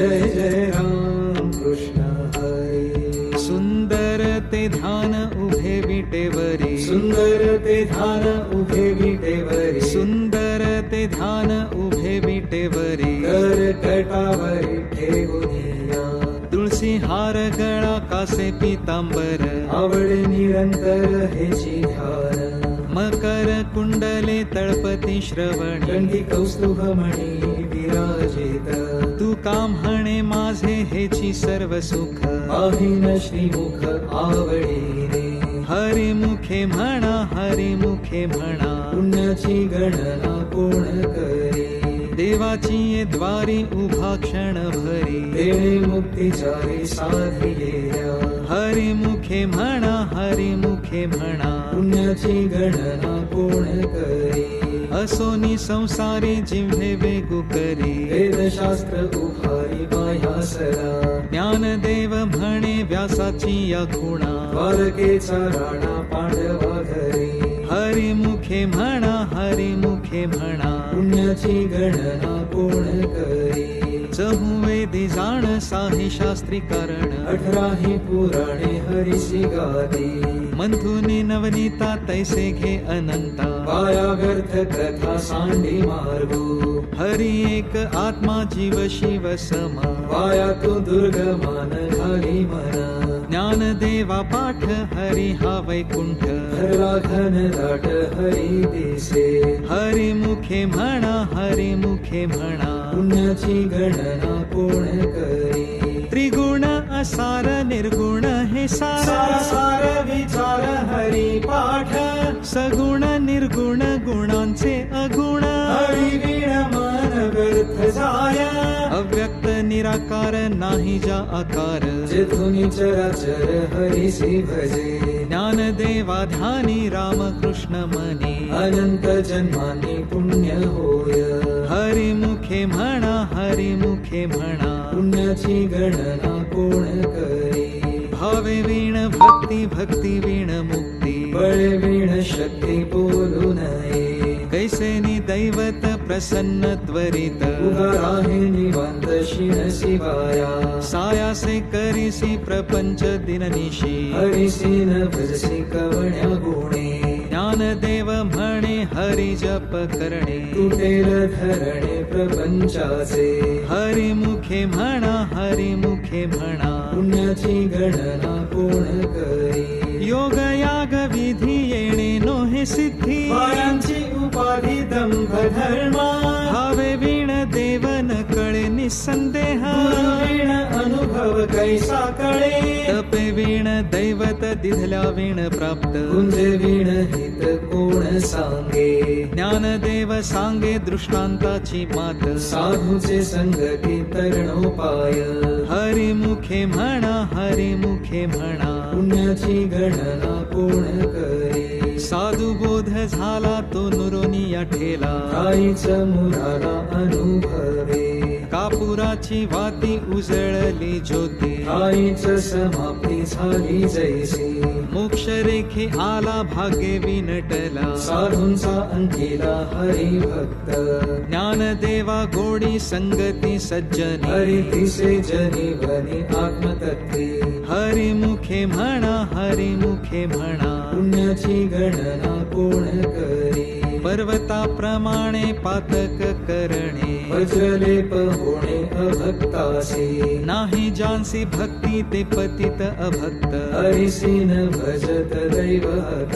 जय जय राम कृष्ण हरी. सुंदर ते ध्यान उभे विटेवरी, सुंदर ते ध्यान उभे विटेवरी, सुंदर ते ध्यान उभे विटेवरी. कर्कटावरी ठेवूनिया, तुळसी हार गळा कासे पितांबर, आवडे निरंतर हेची ध्यान. मकर कुंडले तळपती श्रवणी, कंठी कौस्तुभमणी विराजित. तू काम म्हणे माझे हेची सर्व सुख, पाहिन श्रीमुख आवडे रे. हरी मुखे म्हणा, हरी मुखे म्हणा. पुण्याची गणना कोण करे, देवाची ये द्वारी उभा क्षण भरी. देणे मुक्तीचारी साधिलेल्या, हरी मुखे म्हणा, हरी मुखे म्हणा. पुण्याची गणना कोण करे, असोनी संसारी जिव्हे वेगू करी. वेदशास्त्र उभारी मायासरा, ज्ञानदेव म्हणे व्यासाची या खुणा. द्वारकेचा राणा पांडवा घरी, हरी मुखे म्हणा, हरी मुखे म्हणा. पुण्याची गणना कोण करे, चहुवेदी जाण साही शास्त्री कारण. 18 पुराणे हरिसी गादी, मंथुनी नवनीता तैसे घे अनंता. पाया व्यर्थ कथा सांडी मार्गो, हरी एक आत्मा जीव शिव समा. पाया तू दुर्गमान घाली मना. ज्ञानदेवा पाठ हरी हा वैकुंठ. धरला घन दाट हरी दिसे, हरी मुखे म्हणा, हरी मुखे म्हणा. पुण्याची गणना कोण करे, त्रिगुण असार निर्गुण हे सार सार. सार विचार हरी पाठ. सगुण निर्गुण गुणांचे अगुण. हरी वीण मन व्यर्थ जाय, अव्यक्त निराकार नाही जा आकार. जेथुनी चराचर हरिसी भजे, ज्ञानदेवा ध्यानी रामकृष्ण मनी. अनंत जन्मांनी पुण्य होय, हरी मुखे म्हणा, हरी मुखे म्हणा. पुण्याची गणना कोण करे, भावे वीण भक्ती, भक्ती वीण मुक्ती. बळे वीण शक्ती बोलू नये, कैसेनी दैवत प्रसन्न त्वरित. उगा राहे निवांत क्षीण शिवाया, सायासे करीसी प्रपंच दिननिशी. हरिसी न भजसी कवण्या गुणे, ज्ञानदेव म्हणे हरी जप करणे. तुटेल धरणे प्रपंचाचे, हरी मुखे म्हणा, हरी मुखे म्हणा. पुण्याची गणना कोण करे, योग याग विधी येणे नोहे सिद्धी. मायांची उपाधी दंभ धर्मा, भावे वीण देवन कळे निसंदेह. वीण अनुभव कैसा कळे, तपे वीण दैवत दिधल्या वीण प्राप्त. कुंजे वीण हित कोण सांगे, ज्ञानदेव सांगे दृष्टांताची मात. साधूचे संगती तरणोपाय, हरी मुखे म्हणा, हरी मुखे म्हणा. पुण्याची गणना कोण करे, साधू बोध झाला तो नुरोनिया ठेला. काहीच मुराला अनुभवे, कापुराची वाती उजळली ज्योती. काहीच समाप्ती झाली जैसी, मोक्ष रेखे आला भाग्ये विनटला. साधूंचा अंकिला हरी भक्त, ज्ञानदेवा गोडी संगती सज्जनी. हरी दिसे जनी बनी आत्मतत्वे, हरी मुखे म्हणा, हरी मुखे म्हणा. पुण्याची गणना कोण करे, पर्वताप्रमाणे पातक करणे. वज्रलेप होणे अभक्तासी, नाही जानसी भक्ती ते पतित अभक्त. हरिसी न भजत दैवत,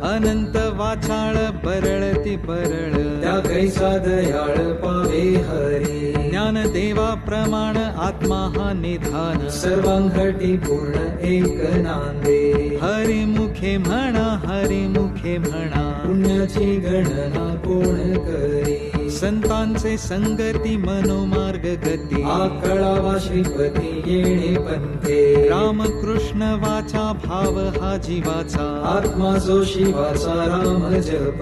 अनंत वाचाळ बरळती परळ. त्या कैसा दयाळ पावे हरी, ज्ञानदेवा प्रमाण आत्मा हा निधान. सर्वांगठी पूर्ण एक नांदे, हरी मुखे म्हणा, हरी मुखे म्हणा. पुण्याची गणना कोण करे, संतांचे संगती मनोमार्ग गती. आकळावा श्रीपती येणे पंथे, रामकृष्ण वाचा भाव हा जीवाचा. आत्मा जो शिवाचा राम जप,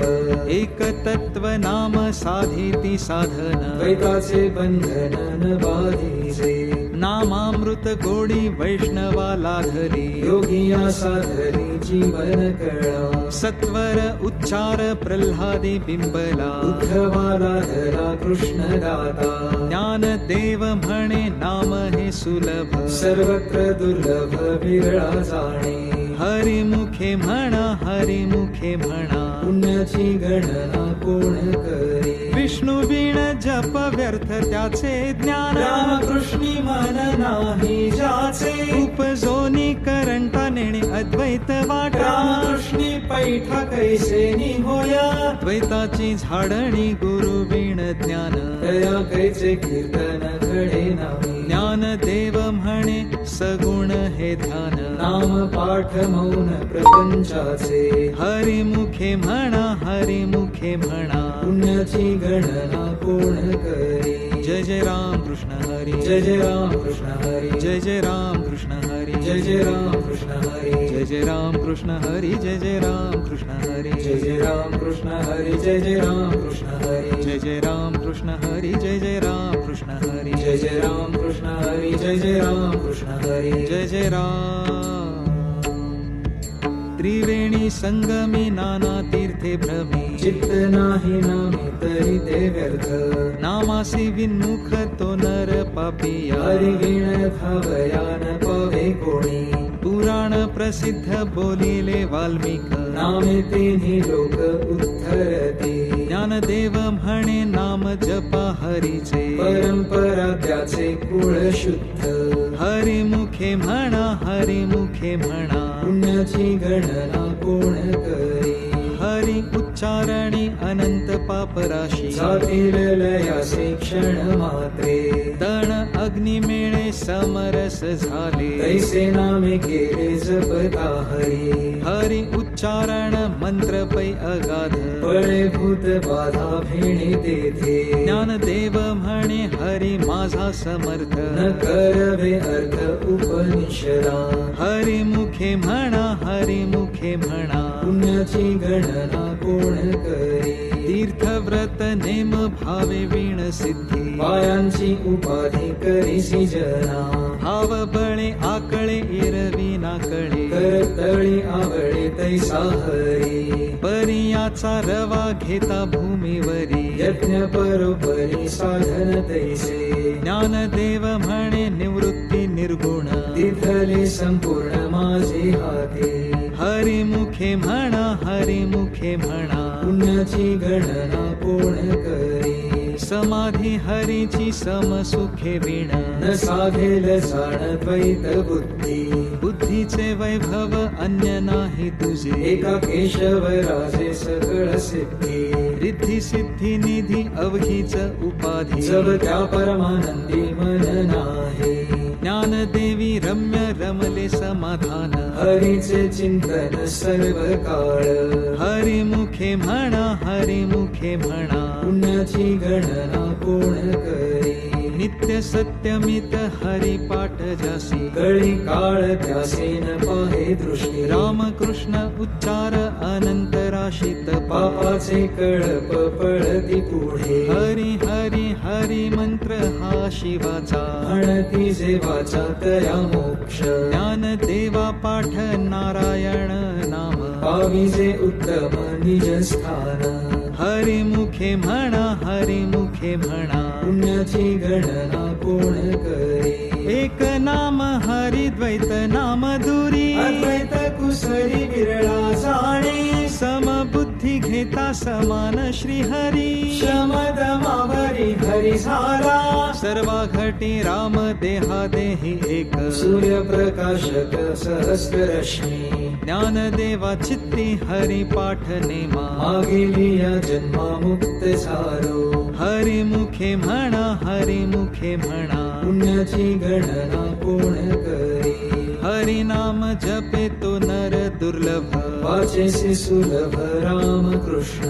एक तत्व नाम साधिती साधन. द्वैताचे बंधन मन बाधिसे नामामृत गोडी वैष्णवाला धरी योगिया साधरी जीवन कळा सत्वर उच्चार प्रल्हादी बिंबला दुःखवाला धरा कृष्ण दाता ज्ञान देव म्हणे नाम हे सुलभ सर्वत्र दुर्लभ विरळा जाणे हरिमुखे म्हणा हरिमुखे म्हणा पुण्याची गणना कोण करी विष्णू बिण जप व्यर्थ त्याचे ज्ञान रामकृष्णी मन नाही ज्याचे उपजोनी करंटा नेणे अद्वैत वाटा रामकृष्णी पैठा कैसे निहोया द्वैताची झाडणी गुरु बिण ज्ञान दया कैचे कीर्तन घडे नामी ज्ञान देव म्हणे सगुण हे ध्यान नाम पाठ मौन प्रपंचाचे हरिमुखे म्हणा हरिमुखे म्हणा पुण्याची गणना कोण करी जय जय राम कृष्ण हरी जय जय राम कृष्ण हरी जय जय राम कृष्ण हरी जय जय राम कृष्ण हरी जय जय राम कृष्ण हरी जय जय राम कृष्ण हरी जय जय राम कृष्ण हरी जय जय राम कृष्ण हरी जय जय राम कृष्ण हरी जय जय राम कृष्ण हरी जय जय राम कृष्ण हरी जय जय राम कृष्ण हरी जय जय राम त्रिवेणी संगमी नाना तीर्थे भ्रमी चित्त नाही नामी तरी ते व्यर्थ नामासी विन्मुख तो नर पापिया हरी वीण धावयान पावे कोणी पुराण प्रसिद्ध बोलिले वाल्मिक नामे तिन्ही लोक उत्तरती ज्ञानदेव म्हणे नाम जपा हरीचे परंपरा त्याचे कुळ शुद्ध हरिमुखे म्हणा हरिमुखे म्हणा पुण्याची गणना कोण करी हरी उच्चारणी अनंत पापराशी जातील लयासे क्षण मात्रे तण अग्नी मेळे समरस झाले तैसे नामे केले जपता हरी हरी उच्चारण मंत्र पै अगाध फळे भूत बाधा भेणे तेथे ज्ञानदेव म्हणे हरी माझा समर्थ न करवे अर्थ उपनिषदा हरिमुखे म्हणा हरिमुखे म्हणा पुण्याची गणना कोण करी तीर्थव्रत नेम भावे वीण सिद्धी पायांची उपाधी करीसी जना भाव बळे आकळे एरवी नाकळे करतळी आवळे तैसा हरी परियाचा रवा घेता भूमीवरी यज्ञ परोपरी साधन तैसे ज्ञानदेव म्हणे निवृत्ती निर्गुण तिथले संपूर्ण माझे हाती हरिमुखे म्हणा हरिमुखे म्हणा पुण्याची गणना कोण करी समाधी हरीची समसुखे वीण न साधेल जाण द्वैत बुद्धी बुद्धीचे वैभव अन्य नाही तुझे एका केशव राजे सकळ सिद्धी रिद्धी सिद्धी निधी अवघीच उपाधी जब त्या परमानंदी मन नाही ज्ञानदेवी रम्य रमले समाधान हरीचे चिंतन सर्व काळ हरिमुखे म्हणा हरिमुखे म्हणा पुण्याची गणना कोण करी नित्य सत्यमित हरिपाठ जासी कळी काळ त्यासेन पाहे दृष्टी रामकृष्ण उच्चार अनंत राशीत पापाचे कळप पळती पुढे हरी हरी हरी मंत्र हा शिवाचा म्हणती जेवाचा तया मोक्ष ज्ञान देवा पाठ नारायण नाम पाविजे उत्तम निज स्थान हरिमुखे म्हणा हरिमुखे म्हणा पुण्याची गणना कोण करी एक नाम हरी द्वैत नाम दुरी अद्वैत कुसरी विरळा जाणे समबुद्धी घेता समान श्री हरी शमदमावरी हरी झाला सर्वा घटी राम देहा देही एक सूर्यप्रकाशक सहस्र रश्मी ज्ञानदेवा चित्ती हरी पाठ नेमा मागेली या जन्मा मुक्त सारो हरिमुखे म्हणा हरिमुखे म्हणा पुण्याची गणना कोण करी हरिनाम जपे तो नर दुर्लभ वाचेसी सुलभ रामकृष्ण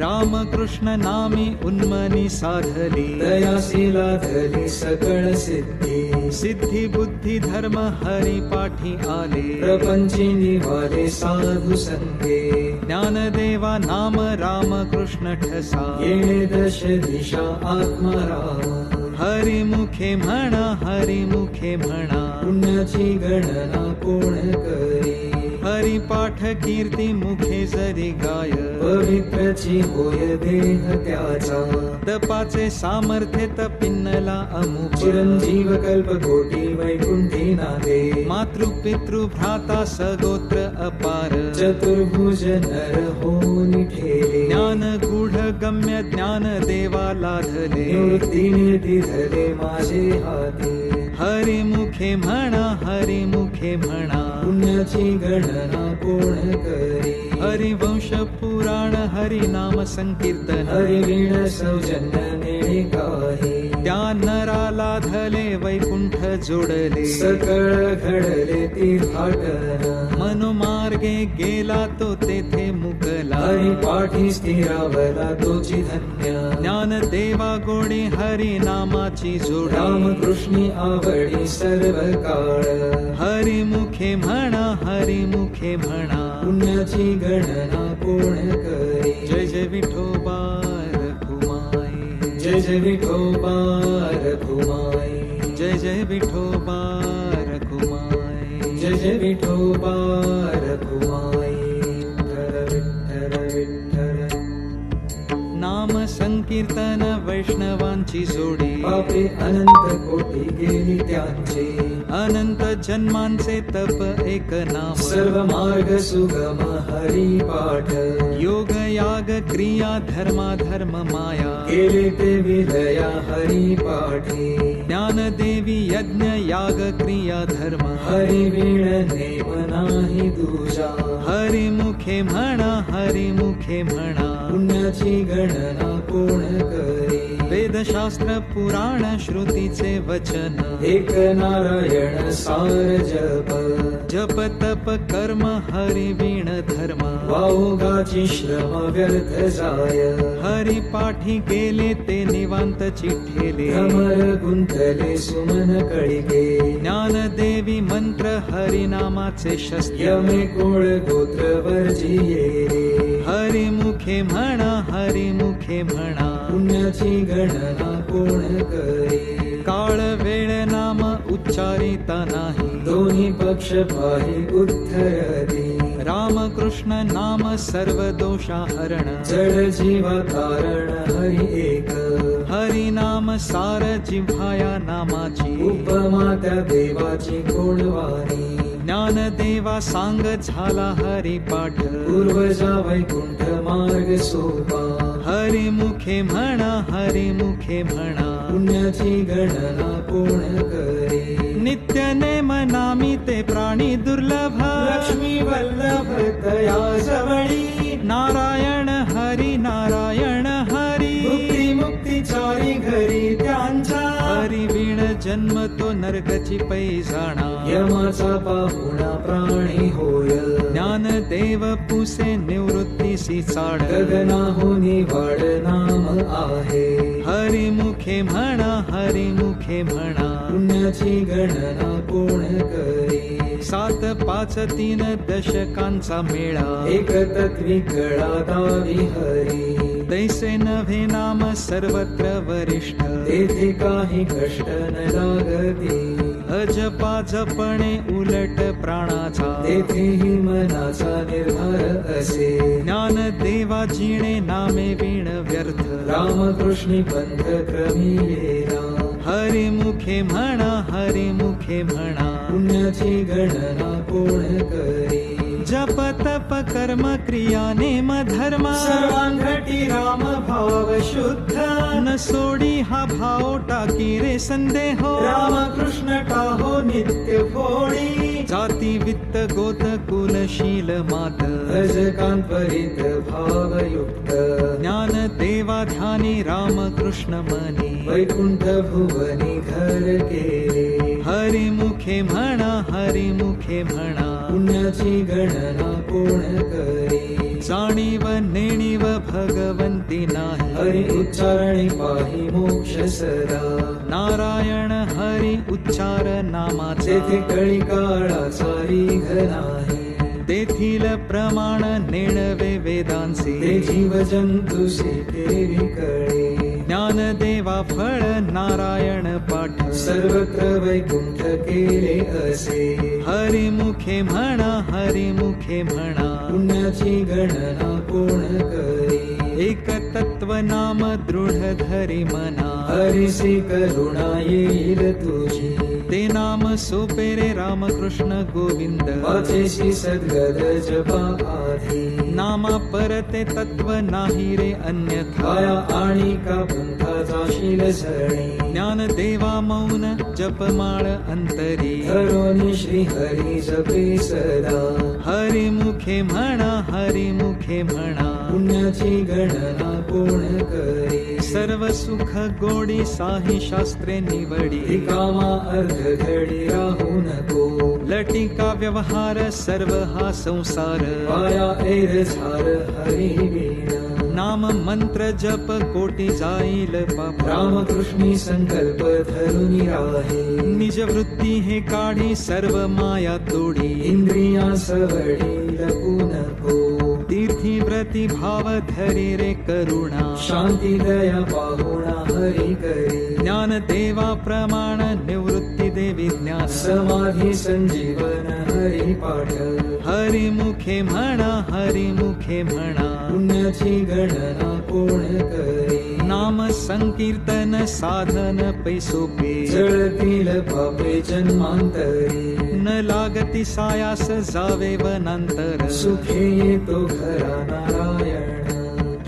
रामकृष्ण नामी उन्मनी साधली दयाशीला धरी सकळ सिद्धी सिद्धी बुद्धी धर्म हरी पाठी आले प्रपंची निवाले साधू संगे ज्ञानदेवा नाम रामकृष्ण ठसा येणे दश दिशा आत्मा राम हरी मुखे म्हणा, हरी मुखे म्हणा. पुण्याची गणना कोण करी. हरी पाठ कीर्ती मुखे जरी गाय. पवित्रची होय देह त्याचा. तपाचे सामर्थ्य तपिन्नला अमुक. चिरंजीव कल्पकोटी वैकुंठी नांदे. मातृ पितृ भ्राता सगोत्र अपार. चतुर्भुज नर होऊन ठेले. ज्ञान गूढ गम्य ज्ञान देवा लाधले. निवृत्तीने दिधले माझे हाती. हरी मुखे म्हणा, हरी मुखे म्हणा. पुण्याची गणना कोण करी. हरिवंश पुराण हरी नाम संकीर्तन. हरिवीण सौजन्य नेणे काही. त्या नराला धले वैकुंठ जोडले. सकळ घडले तीर्थाटन. मनोमार्गे गेला तो तेथे मुकला. हरी पाठी स्थिरावला तोची धन्य. ज्ञान देवा गोडी हरी नामाची जोडी. रामकृष्णी आवडी सर्व काळ. हरी मुखे म्हणा, हरी मुखे म्हणा. पुण्याची गणना कोण करी. जय जय विठोबा रखुमाई. जय जय विठोबा रखुमाई. जय जय विठोबा रखुमाई. जय जय विठोबा रखुमाई. विठ्ठल विठ्ठल. नाम संकीर्तन वैष्णवांची जोडी. पापे अनंत कोटी गेली त्यांचे. अनंत जन्मांचे तप एक नाम. सर्व मार्ग सुगम हरी पाठ. योग याग क्रिया धर्मा धर्म माया. केले ते विलया हरी पाठी. ज्ञान देवी यज्ञ याग क्रिया धर्म. हरी वीण नेम नाही दूजा. हरी मुखे म्हणा, हरी मुखे म्हणा. पुण्याची गणना कोण करी. वेदशास्त्र पुराण श्रुतीचे वचन. एक नारायण सार जप. जप तप कर्म हरी वीण धर्म. वाहुगाची श्रम व्यर्थ जाय. हरी पाठी गेले ते निवांत चिठेले. भ्रमर गुंतले सुमन कळिके. ज्ञान देवी मंत्र हरिनामाचे शस्त्र. यमे कोळ गोत्र वर्जिये. हरी मुखे म्हणा, हरी मुखे म्हणा. पुण्याची गणना कोण करी. काळ वेळ नाम उच्चारिता नाही. दोन्ही पक्ष पाही उत्तरदी. रामकृष्ण नाम सर्व दोषाहरण. जड जीवा तारण हरी एक. हरी नाम सार जिव्हाया नामाची. उपमा त्या देवाची कोणवाणी. ज्ञान देवा सांग झाला हरी पाठ. पूर्वजा वैकुंठ मार्ग सोपा. हरी मुखे म्हणा, हरी मुखे म्हणा. पुण्याची गणना कोण करी. नित्य नेम नामी ते प्राणी दुर्लभ. लक्ष्मी वल्लभ तया जवळी. नारायण हरी, नारायण हरी. मुक्ती मुक्तीचारी घरी त्यांच्या. हरी वीण जन्म तो नरकची पैजाणा. यमाचा पाहुणा प्राणी होय. ज्ञान देव पुसे निवृत्तीसी चाड. गगनाहुनी वाड नाम आहे. हरी मुखे म्हणा, हरी मुखे म्हणा. पुण्याची गणना कोण करी. 7 5 3 दशकांचा मेळा. एक तत्वी कळा दावी हरी. तैसे नव्हे नाम सर्वत्र वरिष्ठ. तेथे काही कष्ट न लागती. अजपा जपणे उलट प्राणाचा. तेथेही मनाचा निर्धार असे. ज्ञान देवा जिणे नामे वीण व्यर्थ. रामकृष्णी पंथ क्रमी येला. हरी मुखे म्हणा, हरी मुखे म्हणा. पुण्याची गणना कोण करी. जप तप कर्म क्रिया नेम धर्म. सर्वांघटी राम भाव शुद्ध. न सोडी हा भाव टाकी रे संदेह. रामकृष्ण टाहो नित्य फोडी. जाती वित्त गोत कुलशील मात. भजकांपरित भावयुक्त. ज्ञान देवा ध्यानी रामकृष्ण मनी. वैकुंठ भुवनी घर केले. हरी मुखे म्हणा, हरी मुखे म्हणा. पुण्याची गणना कोण करी. जाणीव नेणीव भगवंती नाही. हरी उच्चारणी पाही मोक्ष सदा. नारायण हरी उच्चार नामाचे. तेथे कळी काळाचा रीघ नाही. तेथील प्रमाण नेणवे वेदांचे. ते जीव जंतुसे केली कळे. ज्ञान ज्ञानदेवा फळ नारायण पाठ सर्वत्र वैकुंठ केले असे हरिमुखे म्हणा हरिमुखे म्हणा पुण्याची गणना कोण करी एक तत्व नाम दृढ धरी मना हरिसी करुणा येईल तुझी ते नाम सोपे रे रामकृष्ण गोविंद वाचेशी सद्गद जपा आधी नामा परते तत्व नाही रे अन्यथा काया आणि का पंथा जाशील झणी ज्ञानदेवा मौन जपमाळ अंतरी धरोनी श्री हरी जपे सदा हरिमुखे म्हणा हरिमुखे म्हणा पुण्याची गणना कोण करी सर्व सुख गोडी साही शास्त्रे निवडी रिकामा अर्ध घडी राहू नको लटिका व्यवहार सर्व हा संसार पाया एर झार हरी वीणा नाम मंत्र जप कोटी जाईल पाप रामकृष्णी संकल्प धरून राहे निज वृत्ती हे काढी सर्व माया तोडी इंद्रिया सवडी लपू नको तीर्थी व्रती भाव धरी रे करुणा शांती दया पाहुणा हरी करी ज्ञान देवा प्रमाण निवृत्ती देवी ज्ञान समाधी संजीवन हरी पाठ हरिमुखे म्हणा हरिमुखे म्हणा पुण्याची गणना कोण करी नाम संकीर्तन साधन पैसोपे जळतील पापे जन्मांतरी न लागती सायास जावे वनांतर सुखे येतो घरा नारायण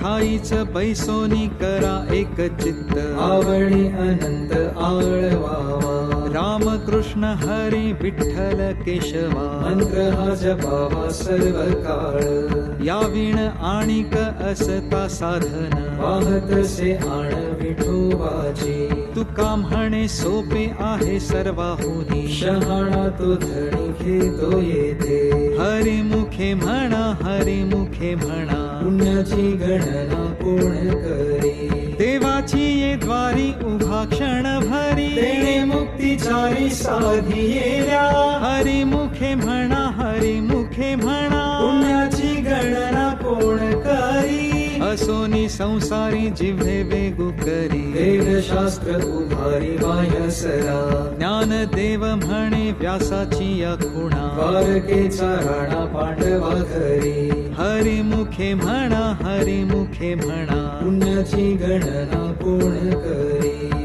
ठाईच पैसोनी करा एक चित्त आवडी अनंत आळवावा रामकृष्ण हरी विठ्ठल केशवा मंत्र हा जपावा सर्व काळ या विण आणिक असता साधन वाहतसे आण विठोबाची तुका म्हणे सोपे आहे सर्वाहुनी शहाणा तो धणी घेतो येते हरिमुखे म्हणा हरिमुखे म्हणा पुण्याची गणना कोण करी देवाची ये द्वारी उभा क्षण भरी तेणे मुक्तीचारी साधी येल्या हरिमुखे म्हणा हरिमुखे म्हणा पुण्याची गणना कोण करी असोनी संसारी जिव्हे वेगू करी वेदशास्त्र उभारी वायसरा ज्ञान देव म्हणे व्यासाची या खुणा द्वारकेचा राणा पांडवा घरी हरिमुखे म्हणा हरिमुखे म्हणा पुण्याची गणना कोण करी